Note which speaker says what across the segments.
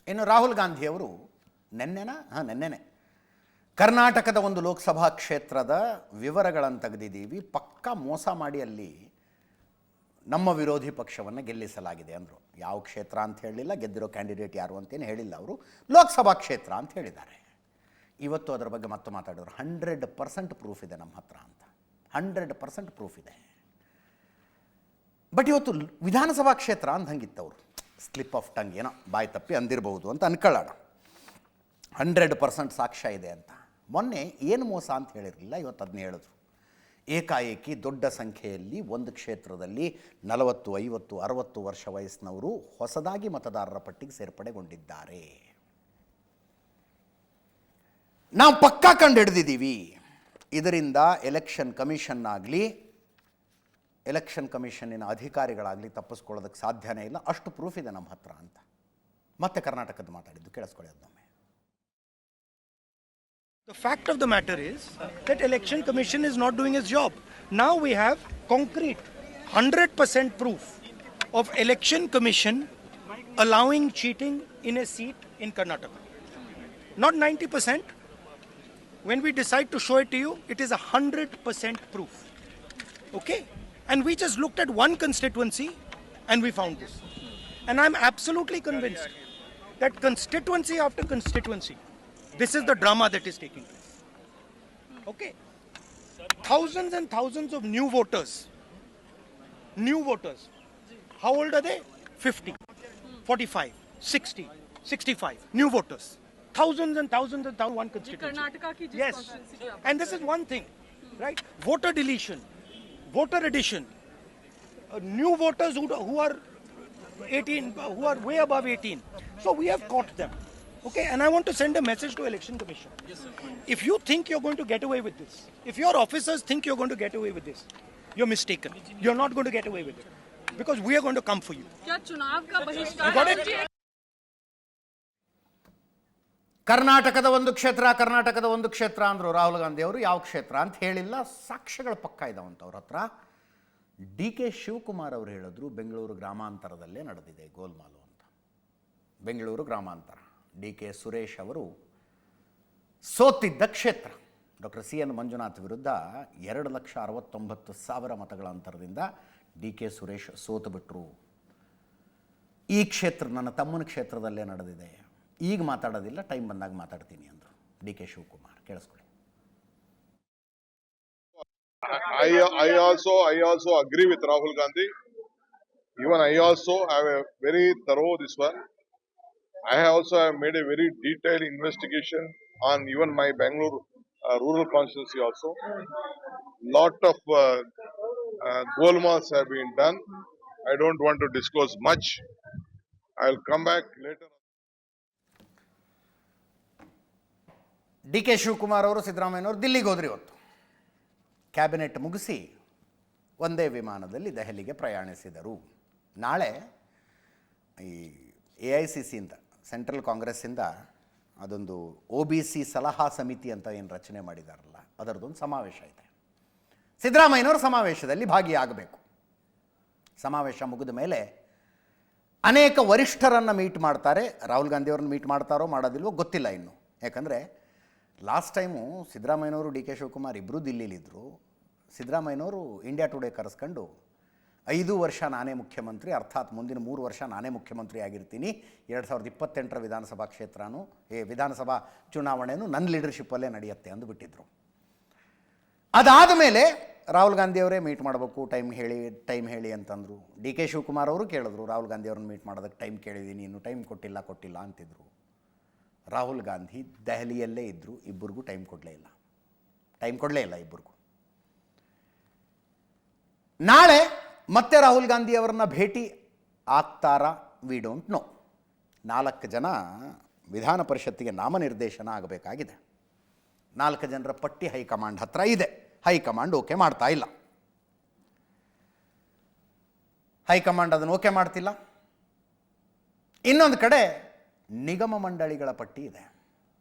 Speaker 1: ಇನ್ನು ರಾಹುಲ್ ಗಾಂಧಿಯವರು ನೆನ್ನೆನೆ ಕರ್ನಾಟಕದ ಒಂದು ಲೋಕಸಭಾ ಕ್ಷೇತ್ರದ ವಿವರಗಳನ್ನು ತೆಗೆದಿದ್ದೀವಿ, ಪಕ್ಕಾ ಮೋಸ ಮಾಡಿ ಅಲ್ಲಿ ನಮ್ಮ ವಿರೋಧಿ ಪಕ್ಷವನ್ನು ಗೆಲ್ಲಿಸಲಾಗಿದೆ ಅಂದರು. ಯಾವ ಕ್ಷೇತ್ರ ಅಂತ ಹೇಳಲಿಲ್ಲ, ಗೆದ್ದಿರೋ ಕ್ಯಾಂಡಿಡೇಟ್ ಯಾರು ಅಂತೇನು ಹೇಳಿಲ್ಲ. ಅವರು ಲೋಕಸಭಾ ಕ್ಷೇತ್ರ ಅಂತ ಹೇಳಿದ್ದಾರೆ. ಇವತ್ತು ಅದರ ಬಗ್ಗೆ ಮತ್ತೆ ಮಾತಾಡಿದ್ರು. 100% ಪ್ರೂಫ್ ಇದೆ ನಮ್ಮ ಹತ್ರ ಅಂತ. 100% ಪ್ರೂಫ್ ಇದೆ. ಬಟ್ ಇವತ್ತು ವಿಧಾನಸಭಾ ಕ್ಷೇತ್ರ ಅಂತ ಹಂಗಿತ್ತು. ಅವರು ಸ್ಲಿಪ್ ಆಫ್ ಟಂಗ್ ಏನೋ ಬಾಯಿ ತಪ್ಪಿ ಅಂದಿರಬಹುದು ಅಂತ ಅನ್ಕೊಳ್ಳೋಣ. 100% ಸಾಕ್ಷ್ಯ ಇದೆ ಅಂತ. ಮೊನ್ನೆ ಏನು ಮೋಸ ಅಂತ ಹೇಳಿರಲಿಲ್ಲ, ಇವತ್ತು ಅದನ್ನ ಹೇಳಿದ್ರು. ಏಕಾಏಕಿ ದೊಡ್ಡ ಸಂಖ್ಯೆಯಲ್ಲಿ ಒಂದು ಕ್ಷೇತ್ರದಲ್ಲಿ 40, 50, 60 ವರ್ಷ ವಯಸ್ಸಿನವರು ಹೊಸದಾಗಿ ಮತದಾರರ ಪಟ್ಟಿಗೆ ಸೇರ್ಪಡೆಗೊಂಡಿದ್ದಾರೆ. ನಾವು ಪಕ್ಕಾ ಕಂಡು ಹಿಡಿದಿದ್ದೀವಿ. ಇದರಿಂದ ಎಲೆಕ್ಷನ್ ಕಮಿಷನ್ ಆಗಲಿ, ಎಲೆಕ್ಷನ್ ಕಮಿಷನ್ನಿನ ಅಧಿಕಾರಿಗಳಾಗಲಿ ತಪ್ಪಿಸ್ಕೊಳ್ಳೋದಕ್ಕೆ ಸಾಧ್ಯನೇ ಇಲ್ಲ. ಅಷ್ಟು ಪ್ರೂಫ್ ಇದೆ ನಮ್ಮ ಹತ್ರ ಅಂತ ಮತ್ತೆ ಕರ್ನಾಟಕದ ಮಾತಾಡಿದ್ದು. ಕೇಳಿಸ್ಕೊಳ್ಳಿ ಅದನ್ನೊಮ್ಮೆ.
Speaker 2: The fact of the matter is that Election Commission is not doing its job. Now we have concrete 100% proof of Election Commission allowing cheating in a seat in Karnataka. Not 90%. When we decide to show it to you, it is 100% proof. Okay? And we just looked at one constituency and we found this. And I'm absolutely convinced that constituency after constituency, this is the drama that is taking place. Okay? Thousands and thousands of new voters. New voters. How old are they? 50, 45, 60, 65. New voters. Thousands and thousands and thousands, one constituency. Yes. And this is one thing, right? Voter deletion, voter addition. New voters who are 18, who are way above 18. So we have caught them. Okay, and I want to send a message to Election Commission. Yes, if you think you're going to get away with this, if your officers think you're going to get away with this, you're mistaken. You're not going to get away with it. Because we are going to come for you.
Speaker 3: क्या चुनाव का बहिष्कार?
Speaker 2: You got it?
Speaker 1: ಕರ್ನಾಟಕದ ಒಂದು ಕ್ಷೇತ್ರ ಅಂದರು ರಾಹುಲ್ ಗಾಂಧಿ ಅವರು. ಯಾವ ಕ್ಷೇತ್ರ ಅಂತ ಹೇಳಿಲ್ಲ, ಸಾಕ್ಷ್ಯಗಳು ಪಕ್ಕ ಇದಾವಂತ ಅವ್ರ ಹತ್ರ. DK ಶಿವಕುಮಾರ್ ಅವರು ಹೇಳಿದ್ರು ಬೆಂಗಳೂರು ಗ್ರಾಮಾಂತರದಲ್ಲೇ ನಡೆದಿದೆ ಗೋಲ್ಮಾಲು ಅಂತ. ಬೆಂಗಳೂರು ಗ್ರಾಮಾಂತರ. DK ಸುರೇಶ್ ಅವರು ಸೋತಿದ್ದ ಕ್ಷೇತ್ರ. ಡಾಕ್ಟರ್ CN ಮಂಜುನಾಥ್ ವಿರುದ್ಧ 2,69,000 ಮತಗಳ ಅಂತರದಿಂದ DK ಸುರೇಶ್ ಸೋತು ಬಿಟ್ಟರು. ಈ ಕ್ಷೇತ್ರ ನನ್ನ ತಮ್ಮನ ಕ್ಷೇತ್ರದಲ್ಲೇ ನಡೆದಿದೆ, ಈಗ ಮಾತಾಡೋದಿಲ್ಲ, ಟೈಮ್ ಬಂದಾಗ ಮಾತಾಡ್ತೀನಿ ಅಂದರು DK ಶಿವಕುಮಾರ್. ಕೇಳಿಸ್ಕೊಳ್ಳಿ.
Speaker 4: I also agree with Rahul Gandhi. Even I also have a very thorough this one. I also have made a very detailed investigation on even my Bangalore rural constituency also. Lot of golmals have been done. I don't want to disclose much. I'll come back later.
Speaker 1: DK Shivakumar ಅವರು ಸಿದ್ದರಾಮಯ್ಯನವರು ದಿಲ್ಲಿಗೆ ಹೋದ್ರು. ಇವತ್ತು cabinet ಮುಗಿಸಿ ಒಂದೇ ವಿಮಾನದಲ್ಲಿ ದೆಹಲಿಗೆ ಪ್ರಯಾಣಿಸಿದರು. ನಾಳೆ ಈ AICCಯಿಂದ, ಸೆಂಟ್ರಲ್ ಕಾಂಗ್ರೆಸ್ಸಿಂದ ಅದೊಂದು OBC ಸಲಹಾ ಸಮಿತಿ ಅಂತ ಏನು ರಚನೆ ಮಾಡಿದಾರಲ್ಲ, ಅದರದೊಂದು ಸಮಾವೇಶ ಇದೆ. ಸಿದ್ದರಾಮಯ್ಯನವರು ಸಮಾವೇಶದಲ್ಲಿ ಭಾಗಿಯಾಗಬೇಕು. ಸಮಾವೇಶ ಮುಗಿದ ಮೇಲೆ ಅನೇಕ ವರಿಷ್ಠರನ್ನು ಮೀಟ್ ಮಾಡ್ತಾರೆ. ರಾಹುಲ್ ಗಾಂಧಿಯವ್ರನ್ನ ಮೀಟ್ ಮಾಡ್ತಾರೋ ಮಾಡೋದಿಲ್ವೋ ಗೊತ್ತಿಲ್ಲ ಇನ್ನು. ಯಾಕಂದರೆ ಲಾಸ್ಟ್ ಟೈಮು ಸಿದ್ದರಾಮಯ್ಯನವರು DK ಶಿವಕುಮಾರ್ ಇಬ್ಬರೂ ದಿಲ್ಲಿಲಿದ್ದರು. ಸಿದ್ದರಾಮಯ್ಯನವರು ಇಂಡಿಯಾ ಟುಡೇ ಕರೆಸ್ಕೊಂಡು 5 ವರ್ಷ ನಾನೇ ಮುಖ್ಯಮಂತ್ರಿ, ಅರ್ಥಾತ್ ಮುಂದಿನ 3 ವರ್ಷ ನಾನೇ ಮುಖ್ಯಮಂತ್ರಿ ಆಗಿರ್ತೀನಿ, 2028 ವಿಧಾನಸಭಾ ಚುನಾವಣೆಯೂ ನನ್ನ ಲೀಡರ್ಶಿಪ್ಪಲ್ಲೇ ನಡೆಯುತ್ತೆ ಅಂದುಬಿಟ್ಟಿದ್ರು. ಅದಾದ ಮೇಲೆ ರಾಹುಲ್ ಗಾಂಧಿಯವರೇ ಮೀಟ್ ಮಾಡಬೇಕು, ಟೈಮ್ ಹೇಳಿ ಅಂತಂದರು. DK ಶಿವಕುಮಾರ್ ಅವರು ಕೇಳಿದ್ರು, ರಾಹುಲ್ ಗಾಂಧಿಯವ್ರನ್ನ ಮೀಟ್ ಮಾಡೋದಕ್ಕೆ ಟೈಮ್ ಕೇಳಿದ್ದೀನಿ, ಇನ್ನು ಟೈಮ್ ಕೊಟ್ಟಿಲ್ಲ ಅಂತಿದ್ರು. ರಾಹುಲ್ ಗಾಂಧಿ ದೆಹಲಿಯಲ್ಲೇ ಇದ್ದರು, ಇಬ್ಬರಿಗೂ ಟೈಮ್ ಕೊಡಲೇ ಇಲ್ಲ ಇಬ್ಬರಿಗೂ. ನಾಳೆ ಮತ್ತೆ ರಾಹುಲ್ ಗಾಂಧಿಯವರನ್ನ ಭೇಟಿ ಆಗ್ತಾರಾ? V don't no. 4 ಜನ ವಿಧಾನ ಪರಿಷತ್ತಿಗೆ ನಾಮನಿರ್ದೇಶನ ಆಗಬೇಕಾಗಿದೆ. 4 ಜನರ ಪಟ್ಟಿ ಹೈಕಮಾಂಡ್ ಹತ್ರ ಇದೆ. ಹೈಕಮಾಂಡ್ ಓಕೆ ಮಾಡ್ತಾ ಇಲ್ಲ. ಹೈಕಮಾಂಡ್ ಅದನ್ನು ಓಕೆ ಮಾಡ್ತಿಲ್ಲ. ಇನ್ನೊಂದು ಕಡೆ ನಿಗಮ ಮಂಡಳಿಗಳ ಪಟ್ಟಿ ಇದೆ,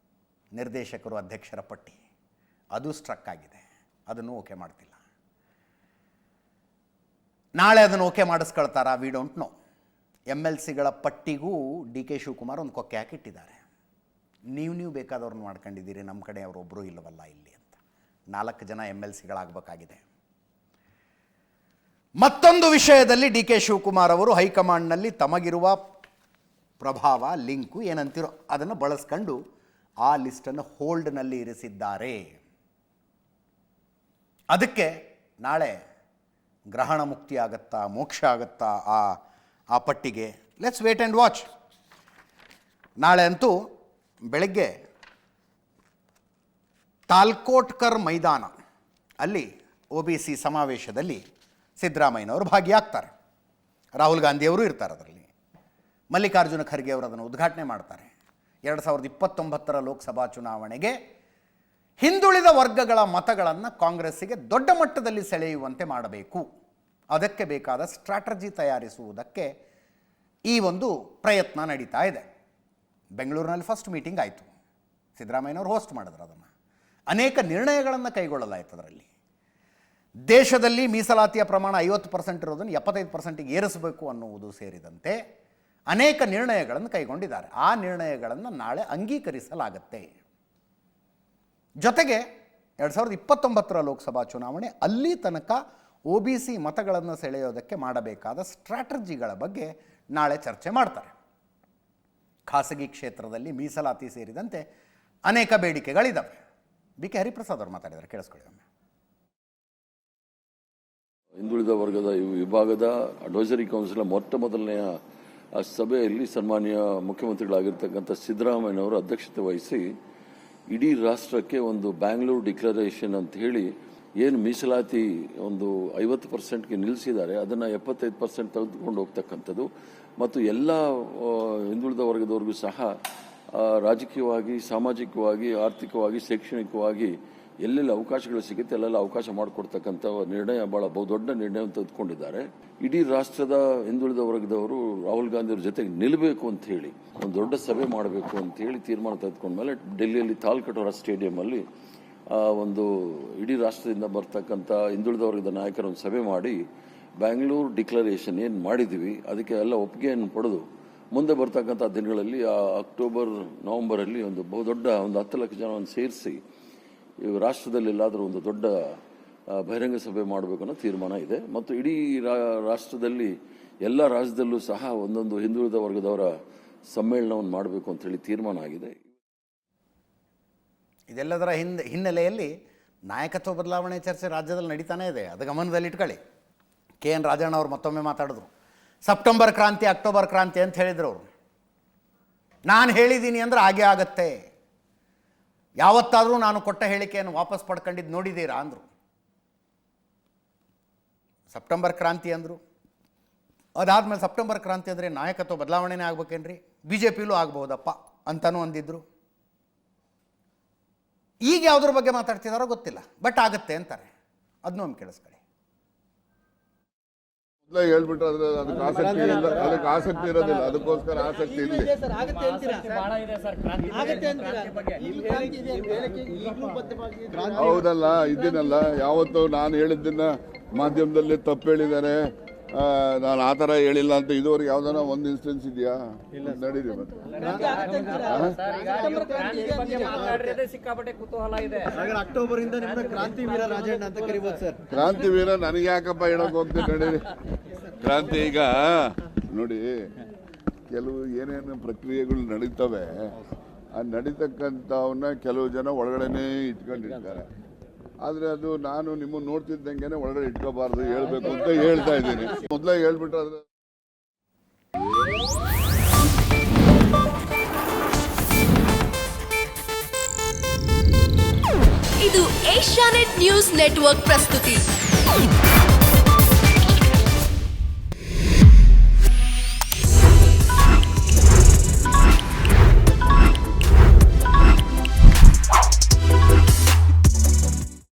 Speaker 1: ನಿರ್ದೇಶಕರು ಅಧ್ಯಕ್ಷರ ಪಟ್ಟಿ, ಅದು ಸ್ಟ್ರಕ್ ಆಗಿದೆ, ಅದನ್ನು ಓಕೆ ಮಾಡ್ತಿಲ್ಲ. ನಾಳೆ ಅದನ್ನು ಓಕೆ ಮಾಡಿಸ್ಕೊಳ್ತಾರಾ? We don't know. MLCಗಳ ಪಟ್ಟಿಗೂ ಡಿ ಕೆ ಶಿವಕುಮಾರ್ ಒಂದು ಕೊಕ್ಕೆ ಹಾಕಿಟ್ಟಿದ್ದಾರೆ. ನೀವು ಬೇಕಾದವ್ರನ್ನ ಮಾಡ್ಕೊಂಡಿದ್ದೀರಿ, ನಮ್ಮ ಕಡೆ ಅವರೊಬ್ಬರು ಇಲ್ಲವಲ್ಲ ಇಲ್ಲಿ ಅಂತ. 4 ಜನ MLCಗಳಾಗಬೇಕಾಗಿದೆ. ಮತ್ತೊಂದು ವಿಷಯದಲ್ಲಿ ಡಿ ಕೆ ಶಿವಕುಮಾರ್ ಅವರು ಹೈಕಮಾಂಡ್ನಲ್ಲಿ ತಮಗಿರುವ ಪ್ರಭಾವ, ಲಿಂಕು ಏನಂತಿರೋ ಅದನ್ನು ಬಳಸ್ಕೊಂಡು ಆ ಲಿಸ್ಟನ್ನು ಹೋಲ್ಡ್ನಲ್ಲಿ ಇರಿಸಿದ್ದಾರೆ. ಅದಕ್ಕೆ ನಾಳೆ ಗ್ರಹಣ ಮುಕ್ತಿ ಆಗುತ್ತಾ, ಮೋಕ್ಷ ಆಗುತ್ತಾ ಆ ಪಟ್ಟಿಗೆ? Let's wait and watch. ನಾಳೆ ಅಂತೂ ಬೆಳಗ್ಗೆ ತಾಲ್ಕೋಟ್ಕರ್ ಮೈದಾನ ಅಲ್ಲಿ OBC ಸಮಾವೇಶದಲ್ಲಿ ಸಿದ್ದರಾಮಯ್ಯನವರು ಭಾಗಿಯಾಗ್ತಾರೆ. ರಾಹುಲ್ ಗಾಂಧಿಯವರು ಇರ್ತಾರೆ ಅದರಲ್ಲಿ. ಮಲ್ಲಿಕಾರ್ಜುನ ಖರ್ಗೆ ಅವರು ಅದನ್ನು ಉದ್ಘಾಟನೆ ಮಾಡ್ತಾರೆ. 2029 ಲೋಕಸಭಾ ಚುನಾವಣೆಗೆ ಹಿಂದುಳಿದ ವರ್ಗಗಳ ಮತಗಳನ್ನು ಕಾಂಗ್ರೆಸ್ಸಿಗೆ ದೊಡ್ಡ ಮಟ್ಟದಲ್ಲಿ ಸೆಳೆಯುವಂತೆ ಮಾಡಬೇಕು. ಅದಕ್ಕೆ ಬೇಕಾದ ಸ್ಟ್ರಾಟಜಿ ತಯಾರಿಸುವುದಕ್ಕೆ ಈ ಒಂದು ಪ್ರಯತ್ನ ನಡೀತಾ ಇದೆ. ಬೆಂಗಳೂರಿನಲ್ಲಿ ಫಸ್ಟ್ ಮೀಟಿಂಗ್ ಆಯಿತು. ಸಿದ್ದರಾಮಯ್ಯನವರು ಹೋಸ್ಟ್ ಮಾಡಿದ್ರು ಅದನ್ನು. ಅನೇಕ ನಿರ್ಣಯಗಳನ್ನು ಕೈಗೊಳ್ಳಲಾಯಿತು ಅದರಲ್ಲಿ. ದೇಶದಲ್ಲಿ ಮೀಸಲಾತಿಯ ಪ್ರಮಾಣ 50% ಇರೋದನ್ನು 75%ಗೆ ಏರಿಸಬೇಕು ಅನ್ನುವುದು ಸೇರಿದಂತೆ ಅನೇಕ ನಿರ್ಣಯಗಳನ್ನು ಕೈಗೊಂಡಿದ್ದಾರೆ. ಆ ನಿರ್ಣಯಗಳನ್ನು ನಾಳೆ ಅಂಗೀಕರಿಸಲಾಗುತ್ತೆ. ಜೊತೆಗೆ 2029 ಲೋಕಸಭಾ ಚುನಾವಣೆ ಅಲ್ಲಿ ತನಕ OBC ಮತಗಳನ್ನು ಸೆಳೆಯೋದಕ್ಕೆ ಮಾಡಬೇಕಾದ ಸ್ಟ್ರಾಟಜಿಗಳ ಬಗ್ಗೆ ನಾಳೆ ಚರ್ಚೆ ಮಾಡ್ತಾರೆ. ಖಾಸಗಿ ಕ್ಷೇತ್ರದಲ್ಲಿ ಮೀಸಲಾತಿ ಸೇರಿದಂತೆ ಅನೇಕ ಬೇಡಿಕೆಗಳಿದ್ದಾವೆ. BK ಹರಿಪ್ರಸಾದ್ ಅವರು ಮಾತಾಡಿದ್ದಾರೆ, ಕೇಳಿಸ್ಕೊಳ್ಳಿ ಒಮ್ಮೆ.
Speaker 3: ಹಿಂದುಳಿದ ವರ್ಗದ ವಿಭಾಗದ ಅಡ್ವೈಸರಿ ಕೌನ್ಸಿಲ್ ಮೊದಲನೆಯ ಸಭೆಯಲ್ಲಿ ಸನ್ಮಾನ್ಯ ಮುಖ್ಯಮಂತ್ರಿಗಳಾಗಿರ್ತಕ್ಕಂಥ ಸಿದ್ದರಾಮಯ್ಯನವರು ಅಧ್ಯಕ್ಷತೆ ವಹಿಸಿ ಇಡೀ ರಾಷ್ಟ್ರಕ್ಕೆ ಒಂದು ಬ್ಯಾಂಗ್ಳೂರು ಡಿಕ್ಲರೇಷನ್ ಅಂತ ಹೇಳಿ ಏನು ಮೀಸಲಾತಿ ಒಂದು 50%ಗೆ ನಿಲ್ಲಿಸಿದ್ದಾರೆ ಅದನ್ನು 75% ತೆಗೆದುಕೊಂಡು ಹೋಗ್ತಕ್ಕಂಥದ್ದು ಮತ್ತು ಎಲ್ಲ ಹಿಂದುಳಿದ ವರ್ಗದವರಿಗೂ ಸಹ ರಾಜಕೀಯವಾಗಿ, ಸಾಮಾಜಿಕವಾಗಿ, ಆರ್ಥಿಕವಾಗಿ, ಶೈಕ್ಷಣಿಕವಾಗಿ ಎಲ್ಲೆಲ್ಲಿ ಅವಕಾಶಗಳು ಸಿಗುತ್ತೆ ಅಲ್ಲೆಲ್ಲ ಅವಕಾಶ ಮಾಡಿಕೊಡ್ತಕ್ಕಂಥ ನಿರ್ಣಯ ಬಹಳ ಬಹುದೊಡ್ಡ ನಿರ್ಣಯವನ್ನು ತೆಗೆದುಕೊಂಡಿದ್ದಾರೆ. ಇಡೀ ರಾಷ್ಟ್ರದ ಹಿಂದುಳಿದ ವರ್ಗದವರು ರಾಹುಲ್ ಗಾಂಧಿ ಅವ್ರ ಜೊತೆಗೆ ನಿಲ್ಲಬೇಕು ಅಂತ ಹೇಳಿ ಒಂದು ದೊಡ್ಡ ಸಭೆ ಮಾಡಬೇಕು ಅಂತ ಹೇಳಿ ತೀರ್ಮಾನ ತೆಗೆದುಕೊಂಡ್ಮೇಲೆ ಡೆಲ್ಲಿಯಲ್ಲಿ ತಾಲ್ಕಟೋರಾ ಸ್ಟೇಡಿಯಂ ಒಂದು ಇಡೀ ರಾಷ್ಟ್ರದಿಂದ ಬರ್ತಕ್ಕಂಥ ಹಿಂದುಳಿದ ವರ್ಗದ ನಾಯಕರ ಒಂದು ಸಭೆ ಮಾಡಿ ಬ್ಯಾಂಗ್ಳೂರು ಡಿಕ್ಲರೇಷನ್ ಏನು ಮಾಡಿದ್ದೀವಿ ಅದಕ್ಕೆ ಎಲ್ಲ ಒಪ್ಪಿಗೆಯನ್ನು ಪಡೆದು ಮುಂದೆ ಬರ್ತಕ್ಕಂಥ ದಿನಗಳಲ್ಲಿ ಅಕ್ಟೋಬರ್, ನವೆಂಬರಲ್ಲಿ ಒಂದು ಬಹುದೊಡ್ಡ ಒಂದು 10 ಲಕ್ಷ ಜನವನ್ನು ಸೇರಿಸಿ ರಾಷ್ಟ್ರದಲ್ಲೆಲ್ಲಾದರೂ ಒಂದು ದೊಡ್ಡ ಬಹಿರಂಗ ಸಭೆ ಮಾಡಬೇಕು ಅನ್ನೋ ತೀರ್ಮಾನ ಇದೆ. ಮತ್ತು ಇಡೀ ರಾಷ್ಟ್ರದಲ್ಲಿ ಎಲ್ಲ ರಾಜ್ಯದಲ್ಲೂ ಸಹ ಒಂದೊಂದು ಹಿಂದುಳಿದ ವರ್ಗದವರ ಸಮ್ಮೇಳನವನ್ನು ಮಾಡಬೇಕು ಅಂತ ಹೇಳಿ ತೀರ್ಮಾನ ಆಗಿದೆ.
Speaker 1: ಇದೆಲ್ಲದರ ಹಿನ್ನೆಲೆಯಲ್ಲಿ ನಾಯಕತ್ವ ಬದಲಾವಣೆ ಚರ್ಚೆ ರಾಜ್ಯದಲ್ಲಿ ನಡೀತಾನೇ ಇದೆ. ಅದು ಗಮನದಲ್ಲಿಟ್ಕೊಳ್ಳಿ. KN ರಾಜಣ್ಣ ಅವರು ಮತ್ತೊಮ್ಮೆ ಮಾತಾಡಿದ್ರು. ಸೆಪ್ಟೆಂಬರ್ ಕ್ರಾಂತಿ, ಅಕ್ಟೋಬರ್ ಕ್ರಾಂತಿ ಅಂತ ಹೇಳಿದ್ರು ಅವರು. ನಾನು ಹೇಳಿದ್ದೀನಿ ಅಂದರೆ ಹಾಗೆ ಆಗತ್ತೆ. ಯಾವತ್ತಾದರೂ ನಾನು ಕೊಟ್ಟ ಹೇಳಿಕೆಯನ್ನು ವಾಪಸ್ ಪಡ್ಕೊಂಡಿದ್ದು ನೋಡಿದ್ದೀರಾ ಅಂದರು. ಸೆಪ್ಟೆಂಬರ್ ಕ್ರಾಂತಿ ಅಂದರು. ಅದಾದಮೇಲೆ ಸೆಪ್ಟೆಂಬರ್ ಕ್ರಾಂತಿ ಅಂದರೆ ನಾಯಕತ್ವ ಬದಲಾವಣೆನೇ ಆಗ್ಬೇಕೇನ್ರಿ, BJPಲೂ ಆಗ್ಬಹುದಪ್ಪ ಅಂತಲೂ ಅಂದಿದ್ರು. ಈಗ ಯಾವುದ್ರ ಬಗ್ಗೆ ಮಾತಾಡ್ತಿದಾರೋ ಗೊತ್ತಿಲ್ಲ, ಬಟ್ ಆಗತ್ತೆ ಅಂತಾರೆ. ಅದನ್ನೂ ಒಮ್ಮೆ ಕೇಳಿಸ್ಕೊಳ್ಳಿ.
Speaker 4: ಹೇಳ್ಬಿಟ್ರೆ ಅದಕ್ಕೆ ಆಸಕ್ತಿ ಇಲ್ಲ, ಅದಕ್ಕೆ ಆಸಕ್ತಿ ಇರೋದಿಲ್ಲ, ಅದಕ್ಕೋಸ್ಕರ ಆಸಕ್ತಿ ಇಲ್ಲ. ಹೌದಲ್ಲ, ಇದನ್ನಲ್ಲ ಯಾವತ್ತು ನಾನು ಹೇಳಿದ್ದನ್ನ ಮಾಧ್ಯಮದಲ್ಲಿ ತಪ್ಪು ಹೇಳಿದ್ದಾರೆ, ನಾನು ಆ ಥರ ಹೇಳಿಲ್ಲ ಅಂತ ಇದುವರೆಗೆ ಯಾವ್ದಾನ ಒಂದು ಇನ್ಸ್ಟೆನ್ಸ್ ಇದೆಯಾ? ನಡೀರಿ ಮತ್ತೆ.
Speaker 5: ಅಕ್ಟೋಬರ್ ಇಂದ ಕ್ರಾಂತಿ ವೀರ ರಾಜಣ್ಣ ಅಂತ ಕರಿಬಹುದು ಸರ್.
Speaker 4: ಕ್ರಾಂತಿ ವೀರ ನನಗೆ ಯಾಕಪ್ಪ ಹೇಳಕ್ ಹೋಗ್ತೀನಿ? ನಡೀರಿ. ಕ್ರಾಂತಿ ಈಗ ನೋಡಿ, ಕೆಲವು ಏನೇನು ಪ್ರಕ್ರಿಯೆಗಳು ನಡೀತವೆ, ಆ ನಡೀತಕ್ಕಂಥವನ್ನ ಕೆಲವು ಜನ ಒಳಗಡೆನೆ ಇಟ್ಕೊಂಡಿರ್ತಾರೆ. ಆದ್ರೆ ಅದು ನಾನು ನಿಮ್ಮನ್ನು ನೋಡ್ತಿದ್ದಂಗೆನೆ ಒಳಗಡೆ ಇಟ್ಕೋಬಾರ್ದು, ಹೇಳ್ಬೇಕು ಅಂತ ಹೇಳ್ತಾ ಇದ್ದೀನಿ. ಮೊದಲೇ ಹೇಳ್ಬಿಟ್ರೆ ಅದು
Speaker 6: ಇದು ಏಷ್ಯಾನೆಟ್ ನ್ಯೂಸ್ ನೆಟ್ವರ್ಕ್ ಪ್ರಸ್ತುತಿ.